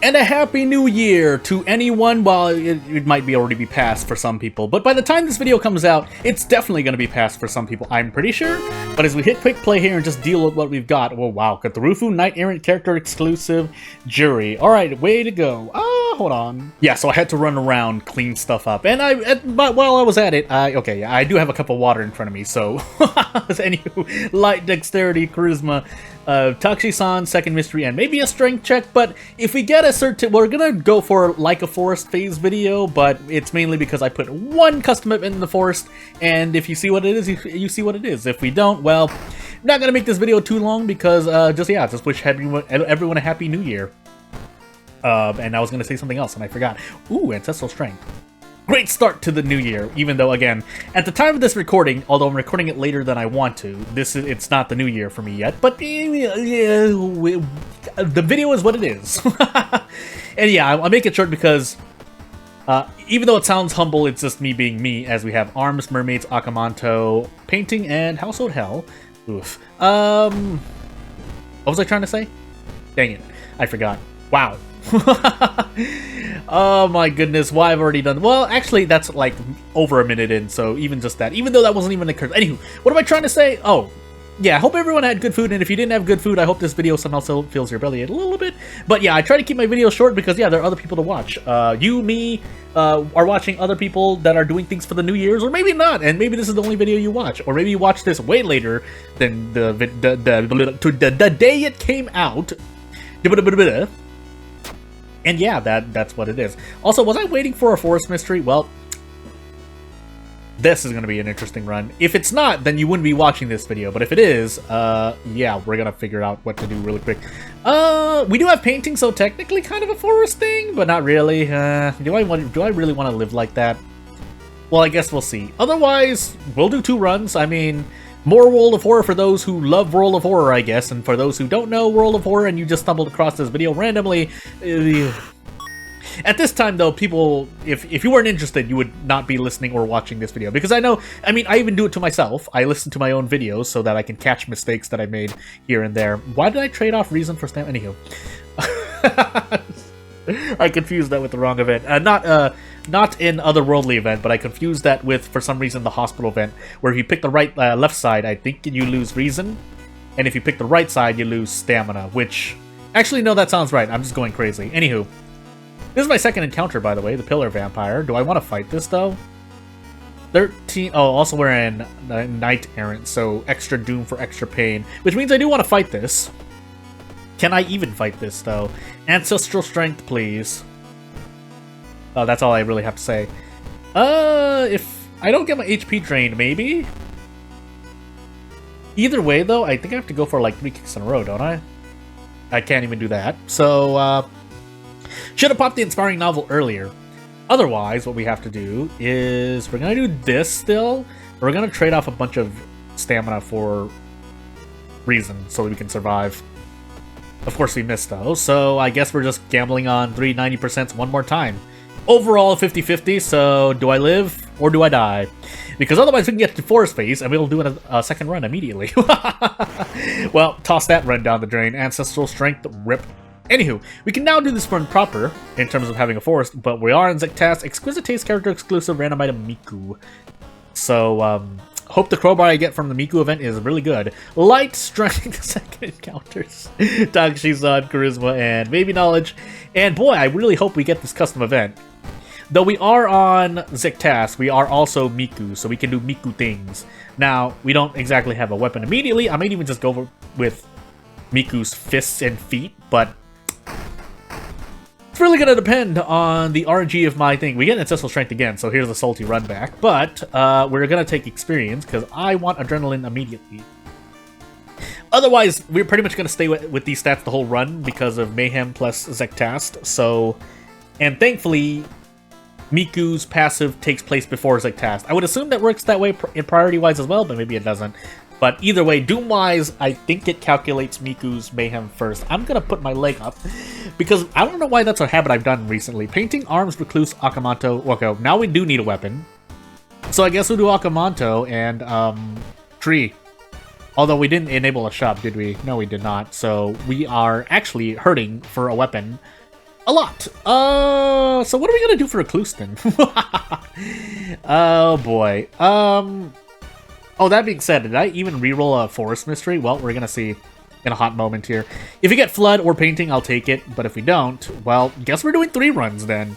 And a happy new year to anyone. Well, it might already be past for some people, but by the time this video comes out, it's definitely going to be past for some people, I'm pretty sure. But as we hit quick play here and just deal with what we've got, oh wow, got the Rufu Knight Errant character exclusive jury. Alright, way to go. Hold on. Yeah, so I had to run around, clean stuff up, and but while I was at it, okay, I do have a cup of water in front of me, so anywho, light, dexterity, charisma, Takushi-san, second mystery, and maybe a strength check, but if we get a certain, we're gonna go for like a forest phase video, but it's mainly because I put one custom event in the forest, and if you see what it is, you see what it is. If we don't, well, I'm not gonna make this video too long because, just wish everyone a happy new year. And I was gonna say something else, and I forgot. Ooh, Ancestral Strength. Great start to the new year, even though, again, at the time of this recording, although I'm recording it later than I want to, it's not the new year for me yet, but the video is what it is. And yeah, I'll make it short because, even though it sounds humble, it's just me being me, as we have Arms, Mermaids, Akamanto, Painting, and Household Hell. Oof. What was I trying to say? Dang it, I forgot. Wow. Oh my goodness, why I've already done. Well, actually, that's like over a minute in, so even just that, even though that wasn't even a curse. Anywho, what am I trying to say? Oh, yeah, I hope everyone had good food, and if you didn't have good food, I hope this video somehow still fills your belly a little bit. But yeah, I try to keep my videos short because, yeah, there are other people to watch. You, me, are watching other people that are doing things for the New Year's, or maybe not, and maybe this is the only video you watch, or maybe you watch this way later than the day it came out. And yeah, that's what it is. Also, was I waiting for a forest mystery? Well, this is going to be an interesting run. If it's not, then you wouldn't be watching this video. But if it is, yeah, we're going to figure out what to do really quick. We do have Painting, so technically kind of a forest thing, but not really. Do I really want to live like that? Well, I guess we'll see. Otherwise, we'll do 2 runs. I mean, more World of Horror for those who love World of Horror, I guess, and for those who don't know World of Horror and you just stumbled across this video randomly, at this time, though, people, if you weren't interested, you would not be listening or watching this video, because I mean, I even do it to myself. I listen to my own videos so that I can catch mistakes that I made here and there. Why did I trade off Reason for Stamp? Anywho. I confused that with the wrong event. Not in Otherworldly event, but I confused that with, for some reason, the Hospital event, where if you pick the left side, I think you lose Reason, and if you pick the right side, you lose Stamina, which, actually, no, that sounds right. I'm just going crazy. Anywho, this is my second encounter, by the way, the Pillar Vampire. Do I want to fight this, though? 13, oh, also we're in Knight Errant, so extra doom for extra pain, which means I do want to fight this. Can I even fight this, though? Ancestral Strength, please. Oh, that's all I really have to say. If I don't get my HP drained, maybe? Either way, though, I think I have to go for, like, 3 kicks in a row, don't I? I can't even do that. So, should have popped the Inspiring Novel earlier. Otherwise, what we have to do is we're going to do this still. We're going to trade off a bunch of stamina for Reason so that we can survive. Of course, we missed, though, so I guess we're just gambling on 3 90% one more time. Overall, 50-50, so do I live or do I die? Because otherwise we can get to Forest Phase and we'll do a second run immediately. Well, toss that run down the drain. Ancestral Strength, rip. Anywho, we can now do this run proper in terms of having a forest, but we are in Zektas, Exquisite Taste character exclusive random item Miku. So, hope the crowbar I get from the Miku event is really good. Light, Strength, second encounters, Takushi-san, Charisma, and Maybe Knowledge. And boy, I really hope we get this custom event. Though we are on Zektas, we are also Miku, so we can do Miku things. Now, we don't exactly have a weapon immediately. I might even just go with Miku's fists and feet, but it's really going to depend on the RNG of my thing. We get Ancestral Strength again, so here's a salty run back. But we're going to take Experience, because I want Adrenaline immediately. Otherwise, we're pretty much going to stay with these stats the whole run because of Mayhem plus Zektast. So, and thankfully, Miku's passive takes place before Zektast. I would assume that works that way in priority-wise as well, but maybe it doesn't. But either way, Doom-wise, I think it calculates Miku's Mayhem first. I'm going to put my leg up, because I don't know why that's a habit I've done recently. Painting, Arms, Recluse, Akamanto. Okay, now we do need a weapon. So I guess we'll do Akamanto and Tree. Although we didn't enable a shop, did we? No, we did not. So we are actually hurting for a weapon. A lot. So what are we gonna do for Recluse then? Oh boy. Oh, that being said, did I even reroll a Forest Mystery? Well, we're gonna see in a hot moment here. If we get Flood or Painting, I'll take it, but if we don't, well, guess we're doing 3 runs then.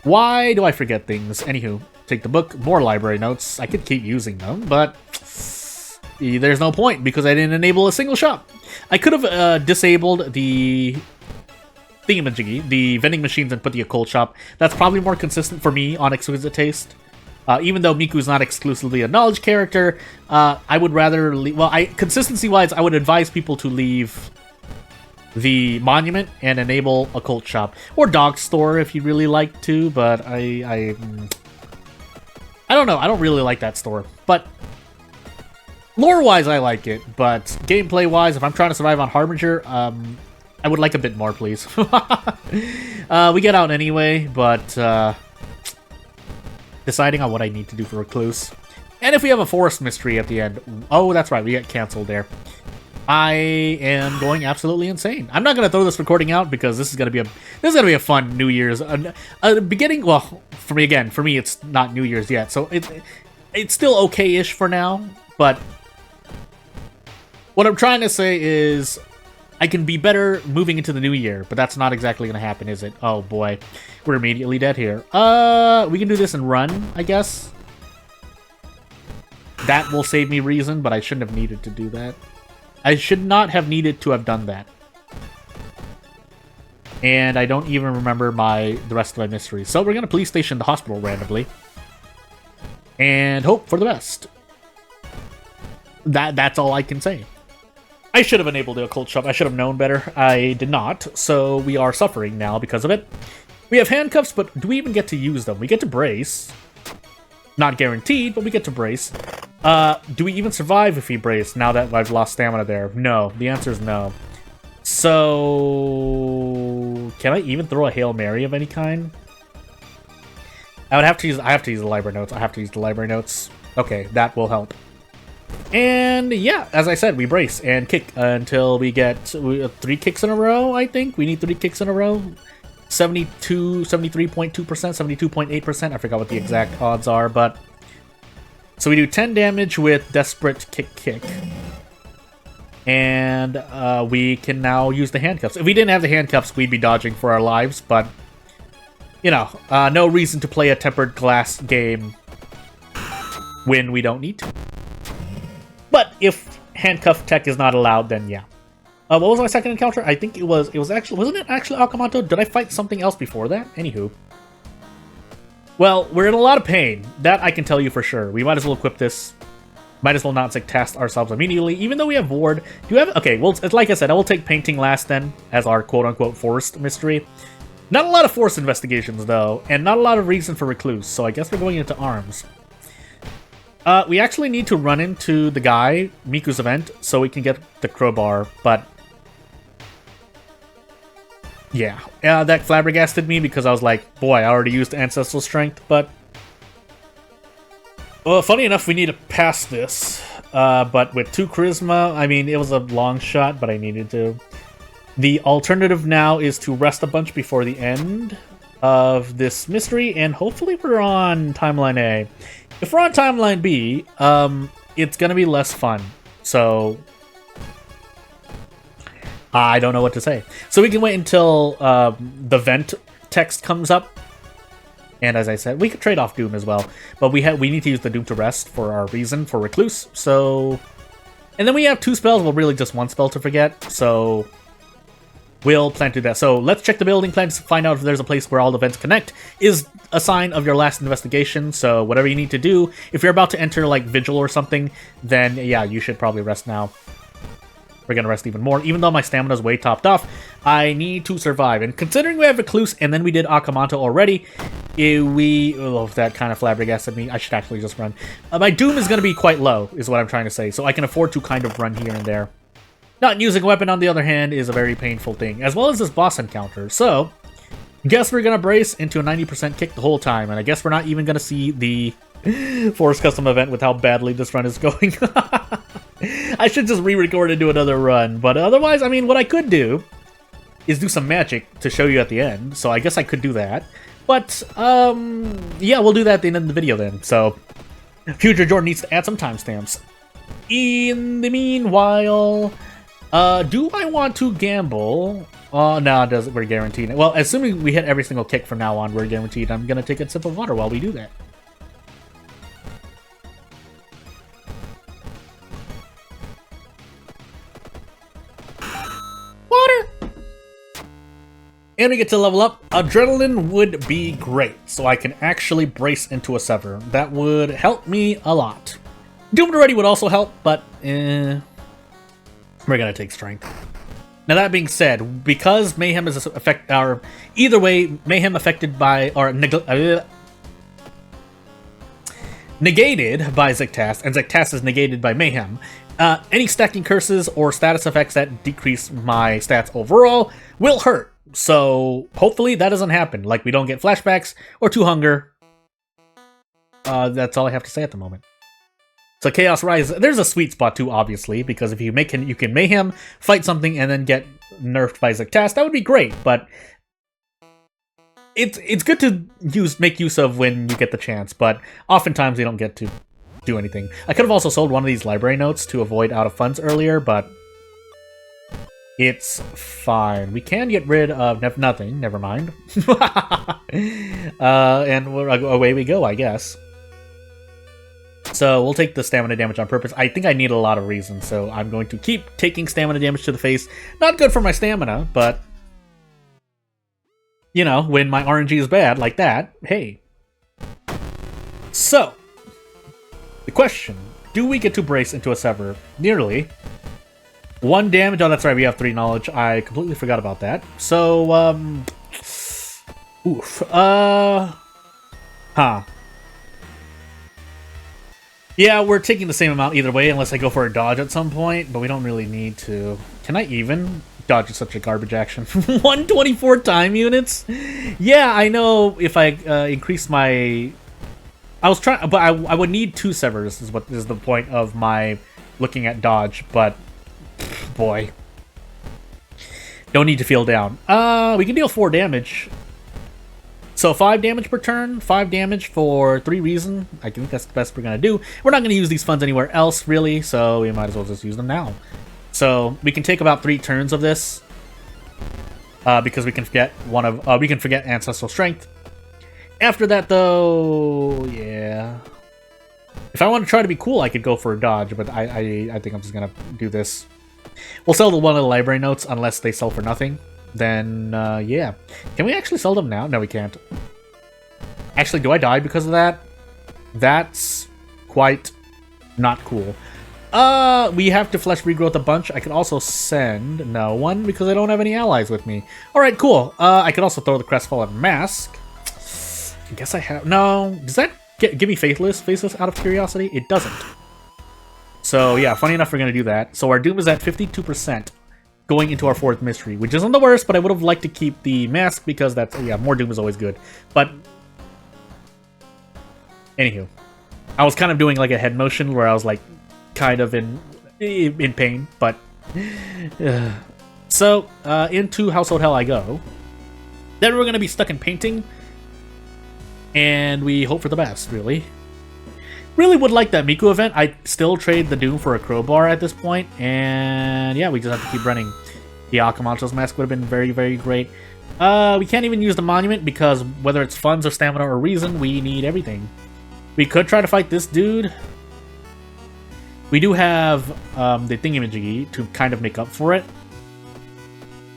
Why do I forget things? Anywho, take the book, more library notes. I could keep using them, but there's no point because I didn't enable a single shop. I could have disabled the thingamajiggy, the vending machines, and put the occult shop. That's probably more consistent for me on Exquisite Taste. Even though Miku's not exclusively a knowledge character, I would rather leave, well, consistency-wise, I would advise people to leave the monument and enable occult shop or dog store if you really like to, but I don't know. I don't really like that store, but lore-wise, I like it, but gameplay-wise, if I'm trying to survive on Harbinger, I would like a bit more, please. We get out anyway, but deciding on what I need to do for Recluse. And if we have a Forest Mystery at the end, oh, that's right, we get canceled there. I am going absolutely insane. I'm not going to throw this recording out because this is going to be a fun New Year's beginning. Well, for me, it's not New Year's yet, so it's still okay-ish for now. But what I'm trying to say is I can be better moving into the new year, but that's not exactly going to happen, is it? Oh boy, we're immediately dead here. We can do this and run, I guess. That will save me reason, but I shouldn't have needed to do that. I should not have needed to have done that. And I don't even remember the rest of my mysteries. So we're going to police station the hospital randomly. And hope for the best. That's all I can say. I should have enabled the occult shop. I should have known better. I did not. So we are suffering now because of it. We have handcuffs, but do we even get to use them? We get to brace. Not guaranteed, but we get to brace. Do we even survive if we brace now that I've lost stamina there? No. The answer is no. So can I even throw a Hail Mary of any kind? I have to use the library notes. Okay, that will help. And yeah, as I said, we brace and kick until we get 3 kicks in a row, I think. We need 3 kicks in a row. 73.2%, 72.8%. I forgot what the exact odds are, but... So we do 10 damage with Desperate Kick. And we can now use the handcuffs. If we didn't have the handcuffs, we'd be dodging for our lives, but... You know, no reason to play a tempered glass game when we don't need to. But if handcuff tech is not allowed, then yeah. What was my second encounter? I think it was actually, wasn't it actually Akamanto? Did I fight something else before that? Anywho. Well, we're in a lot of pain. That I can tell you for sure. We might as well equip this. Might as well not task ourselves immediately, even though we have Ward. Do you have... Okay, well, like I said, I will take Painting last then, as our quote-unquote Forest Mystery. Not a lot of Forest investigations, though, and not a lot of reason for Recluse, so I guess we're going into Arms. We actually need to run into the guy, Miku's event, so we can get the crowbar, but... Yeah, that flabbergasted me because I was like, boy, I already used Ancestral Strength, but... Well, funny enough, we need to pass this, but with 2 Charisma, I mean, it was a long shot, but I needed to. The alternative now is to rest a bunch before the end of this mystery, and hopefully we're on Timeline A. If we're on Timeline B, it's gonna be less fun, so... I don't know what to say. So we can wait until the vent text comes up. And as I said, we could trade off Doom as well. But we need to use the Doom to rest for our reason for Recluse. So... And then we have 2 spells, well really just 1 spell to forget. So... We'll plan to do that. So let's check the building plan to find out if there's a place where all the vents connect. Is a sign of your last investigation. So whatever you need to do, if you're about to enter like Vigil or something, then yeah, you should probably rest now. We're gonna rest even more. Even though my stamina's way topped off, I need to survive. And considering we have Recluse and then we did Akamanto already, that kind of flabbergasted me. I should actually just run. My Doom is gonna be quite low, is what I'm trying to say. So I can afford to kind of run here and there. Not using a weapon, on the other hand, is a very painful thing, as well as this boss encounter. So, guess we're gonna brace into a 90% kick the whole time, and I guess we're not even gonna see the Forest Custom event with how badly this run is going. I should just re-record and do another run, but otherwise, I mean, what I could do is do some magic to show you at the end, so I guess I could do that. But, yeah, we'll do that at the end of the video then. So, Future Jordan needs to add some timestamps. In the meanwhile, do I want to gamble? No, we're guaranteed. Well, assuming we hit every single kick from now on, we're guaranteed. I'm gonna take a sip of water while we do that. Water! And we get to level up. Adrenaline would be great, so I can actually brace into a Sever. That would help me a lot. Doomed Already would also help, but we're gonna take Strength. Now that being said, because Mayhem is either way, Mayhem affected by or negated by Zektas, and Zektas is negated by Mayhem. Any stacking curses or status effects that decrease my stats overall will hurt. So hopefully that doesn't happen. Like we don't get flashbacks or 2 hunger. That's all I have to say at the moment. So Chaos Rise, there's a sweet spot too, obviously, because if you can Mayhem, fight something, and then get nerfed by Zektas, that would be great, but it's good to make use of when you get the chance, but oftentimes you don't get to do anything. I could have also sold one of these library notes to avoid out of funds earlier, but it's fine. We can get rid of nothing, never mind. And away we go, I guess. So we'll take the stamina damage on purpose. I think I need a lot of reasons, so I'm going to keep taking stamina damage to the face. Not good for my stamina, but you know, when my RNG is bad like that, hey. So, the question, do we get to brace into a Sever? Nearly. 1 damage, oh that's right, we have 3 knowledge. I completely forgot about that. So, oof. Yeah, we're taking the same amount either way, unless I go for a dodge at some point, but we don't really need to. Can I even? Dodge is such a garbage action. 124 time units? Yeah, I know if I increase my... I was trying, but I would need 2 Severs, is what is the point of my looking at dodge, but boy. Don't need to feel down. We can deal 4 damage. So 5 damage per turn, 5 damage for 3 reason. I think that's the best we're gonna do. We're not gonna use these funds anywhere else, really, so we might as well just use them now. So we can take about 3 turns of this, because we can forget Ancestral Strength. After that, though, yeah. If I want to try to be cool, I could go for a dodge, but I think I'm just gonna do this. We'll sell one of the library notes unless they sell for nothing. Then, yeah. Can we actually sell them now? No, we can't. Actually, do I die because of that? That's quite not cool. We have to flesh regrowth a bunch. I could also send... No, 1, because I don't have any allies with me. Alright, cool. I could also throw the Crestfallen Mask. I guess I have... No. Does that give me Faithless out of curiosity? It doesn't. So, yeah, funny enough, we're going to do that. So our Doom is at 52%. Going into our 4th mystery, which isn't the worst, but I would have liked to keep the mask because that's, yeah, more Doom is always good. But, anywho, I was kind of doing like a head motion where I was like kind of in pain, but so into Household Hell I go. Then we're gonna be stuck in painting, and we hope for the best. Really would like that Miku event. I still trade the Doom for a crowbar at this point, and yeah, we just have to keep running. The Akamancho's mask would have been very, very great. We can't even use the monument because whether it's funds or stamina or reason, we need everything. We could try to fight this dude. We do have the thingamajiggy to kind of make up for it.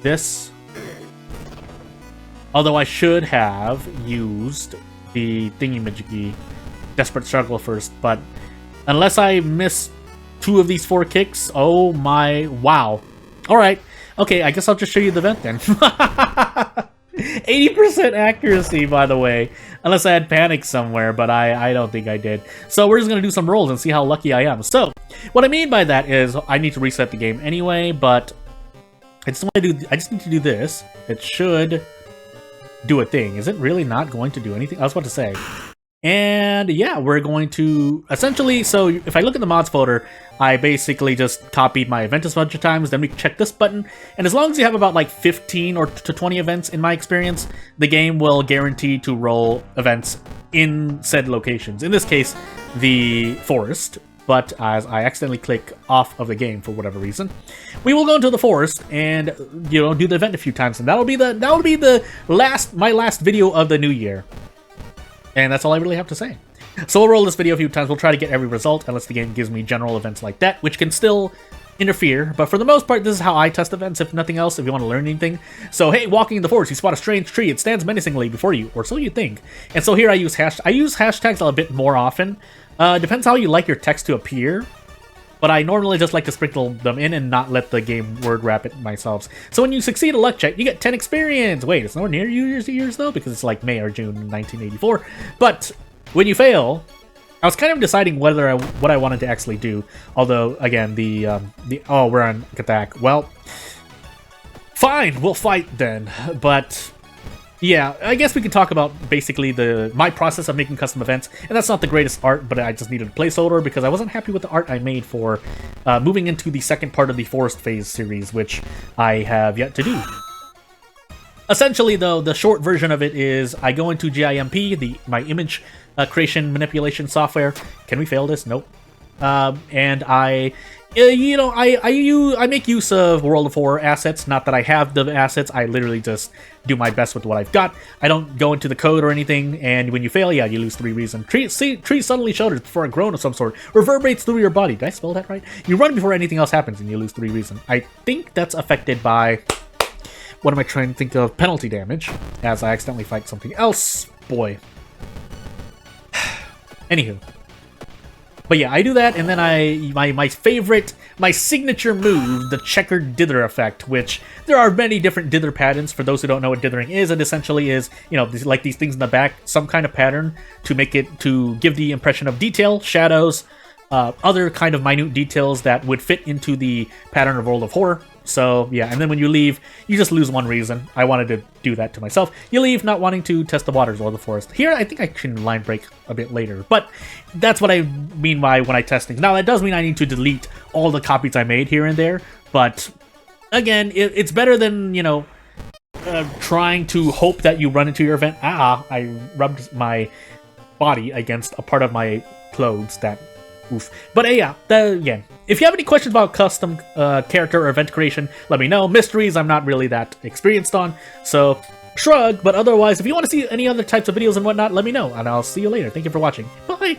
This. Although I should have used the thingamajiggy Desperate Struggle first, but unless I miss 2 of these 4 kicks, oh my, wow. Alright, okay, I guess I'll just show you the event then. 80% accuracy, by the way, unless I had panic somewhere, but I don't think I did. So we're just going to do some rolls and see how lucky I am. So, what I mean by that is I need to reset the game anyway, but I just need to do this. It should do a thing. Is it really not going to do anything? I was about to say. And yeah, we're going to essentially, so if I look at the mods folder, I basically just copied my event a bunch of times, then we check this button, and as long as you have about like 15 or to 20 events in my experience, the game will guarantee to roll events in said locations. In this case, the forest, but as I accidentally click off of the game for whatever reason, we will go into the forest and, you know, do the event a few times, and that'll be my last video of the new year. And that's all I really have to say. So we'll roll this video a few times. We'll try to get every result, unless the game gives me general events like that, which can still interfere. But for the most part, this is how I test events, if nothing else, if you want to learn anything. So, hey, walking in the forest, you spot a strange tree. It stands menacingly before you, or so you think. And so here I use hashtags a bit more often. Depends how you like your text to appear. But I normally just like to sprinkle them in and not let the game word wrap it myself. So when you succeed a luck check, you get 10 experience. Wait, it's nowhere near years though, because it's like May or June 1984. But when you fail, I was kind of deciding what I wanted to actually do. Although, again, oh, we're on Kathak. Well, fine, we'll fight then. But yeah, I guess we can talk about basically my process of making custom events, and that's not the greatest art, but I just needed a placeholder because I wasn't happy with the art I made for moving into the second part of the Forest Phase series, which I have yet to do. Essentially, though, the short version of it is I go into GIMP, my image creation manipulation software. Can we fail this? Nope. And I make use of World of Horror assets. Not that I have the assets, I literally just do my best with what I've got. I don't go into the code or anything, and when you fail, yeah, you lose 3 reason. Tree suddenly shudders before a groan of some sort, reverberates through your body. Did I spell that right? You run before anything else happens, and you lose 3 reason. I think that's affected by, what am I trying to think of? Penalty damage, as I accidentally fight something else. Boy. Anywho. But yeah, I do that, and then my signature move, the checkered dither effect, which there are many different dither patterns. For those who don't know what dithering is, it essentially is, you know, like these things in the back, some kind of pattern to give the impression of detail, shadows, other kind of minute details that would fit into the pattern of World of Horror. So yeah, and then when you leave, you just lose 1 reason. I wanted to do that to myself. You leave not wanting to test the waters or the forest. Here, I think I can line break a bit later, but that's what I mean by when I test things. Now, that does mean I need to delete all the copies I made here and there, but again, it's better than, you know, trying to hope that you run into your event. I rubbed my body against a part of my clothes that... Oof. But yeah, again, if you have any questions about custom character or event creation, let me know. Mysteries, I'm not really that experienced on, so shrug. But otherwise, if you want to see any other types of videos and whatnot, let me know, and I'll see you later. Thank you for watching. Bye!